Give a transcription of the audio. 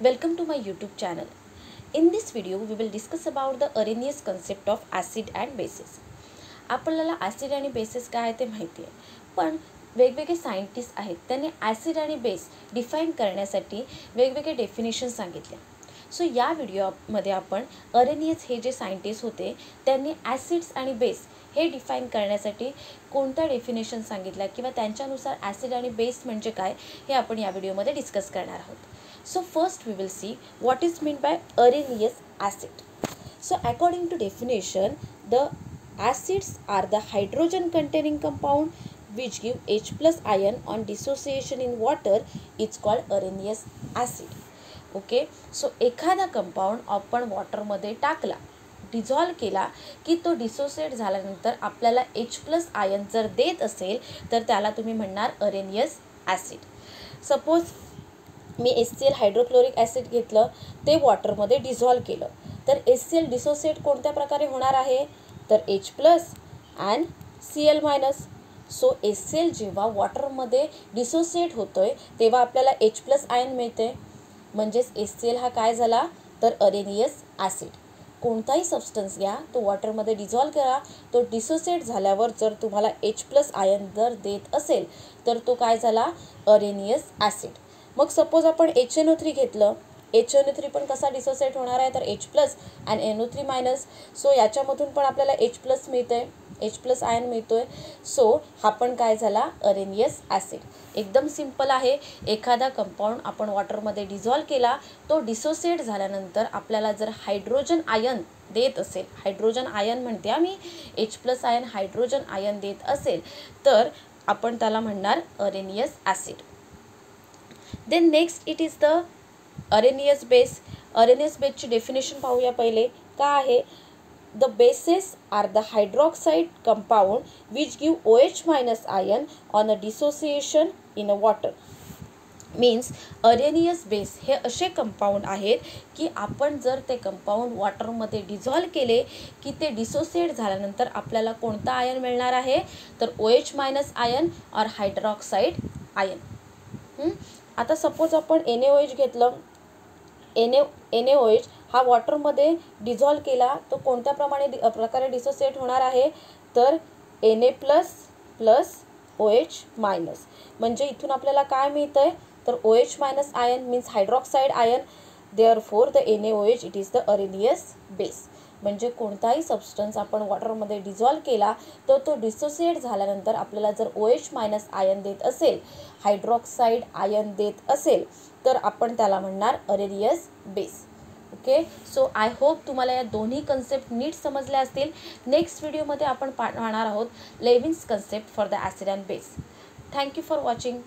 Welcome to my YouTube channel. In this video we will discuss about the Arrhenius concept of acid and bases. आपल्याला acid आणि bases काय आहे ते माहिती आहे, पण वेगवेगळे सायंटिस्ट आहेत त्यांनी ॲसिड आणि बेस डिफाइन करण्यासाठी वेगवेगळे डेफिनेशन सांगितले. सो या व्हिडिओमध्ये आपण अरेनियस हे जे सायंटिस्ट होते त्यांनी ॲसिड्स आणि बेस हे डिफाइन करण्यासाठी कोणत्या डेफिनेशन सांगितल्या किंवा त्यांच्यानुसार ॲसिड आणि बेस म्हणजे काय हे आपण या व्हिडिओमध्ये डिस्कस करणार आहोत. So first we will see what is meant by Arrhenius acid. So according to definition, the acids are the hydrogen containing compound which give H plus ion on dissociation in water. It's called Arrhenius acid. Okay, so एखादा compound आपण वॉटरमध्ये टाकला, dissolve केला की तो dissociate झाल्यानंतर आपल्याला H plus ion जर देत असेल तर त्याला तुम्ही म्हणणार अरेनियस ॲसिड. सपोज मी HCl हायड्रोक्लोरिक ॲसिड घेतलं, ते वॉटरमध्ये डिझॉल्व केलं, तर HCl डिसोसिएट कोणत्या प्रकारे होणार आहे तर H plus and Cl minus. So HCl जेव्हा वॉटरमध्ये डिसोसिएट होतोय तेव्हा आपल्याला H प्लस आयन मिळते, म्हणजेच HCl हा काय झाला तर अरेनियस ॲसिड. कोणताही सबस्टन्स घ्या, तो वॉटरमध्ये डिझॉल्व करा, तो डिसोसिएट झाल्यावर जर तुम्हाला H प्लस आयन जर देत असेल तर तो काय झाला अरेनियस ॲसिड. मग सपोज आपण HNO3 घेतलं, HNO3 पण कसा डिसोसिएट होणार आहे तर H plus and NO3 minus. So याच्यामधून पण आपल्याला H प्लस मिळते, H प्लस आयन मिळतोय. सो हा पण काय झाला अरेनियस ॲसिड. एकदम सिंपल आहे. एखादा कंपाऊंड आपण वॉटरमध्ये डिझॉल्व केला, तो डिसोसिएट झाल्यानंतर आपल्याला जर हायड्रोजन आयन देत असेल, हायड्रोजन आयन म्हणते आम्ही, H plus ion hydrogen ion देत असेल तर आपण त्याला म्हणणार Arrhenius acid. Then next it is the Arrhenius base. Arrhenius base ची डेफिनेशन पाहूया पहिले. काय आहे? The bases are the hydroxide compound which give OH minus ion on a dissociation in a water. Means Arrhenius base हे असे compound आहेत की आपण जर ते कंपाऊंड वॉटरमध्ये डिझॉल्व केले की ते डिसोसिएट झाल्यानंतर आपल्याला कोणता आयन मिळणार आहे तर OH मायनस आयन और हायड्रॉक्साईड आयन. आता सपोज आपण NaOH घेतलं, NaOH हा वॉटरमध्ये डिझॉल्व केला, तो कोणत्या प्रकारे डिसोसिएट होणार आहे तर Na plus plus OH minus. म्हणजे इथून आपल्याला काय मिळतं आहे तर OH minus ion means hydroxide ion. Therefore the NaOH it is the Arrhenius base. म्हणजे कोणताही सबस्टन्स आपण वॉटरमध्ये डिझॉल्व केला तर तो डिसोसिएट झाल्यानंतर आपल्याला जर OH मायनस आयन देत असेल, हायड्रॉक्साईड आयन देत असेल तर आपण त्याला म्हणणार Arrhenius base. Okay, so I hope तुम्हाला या दोन्ही कन्सेप्ट नीट समजल्या असतील. नेक्स्ट व्हिडिओमध्ये आपण पाहणार आहोत Lewis concept for the acid and base. Thank you for watching.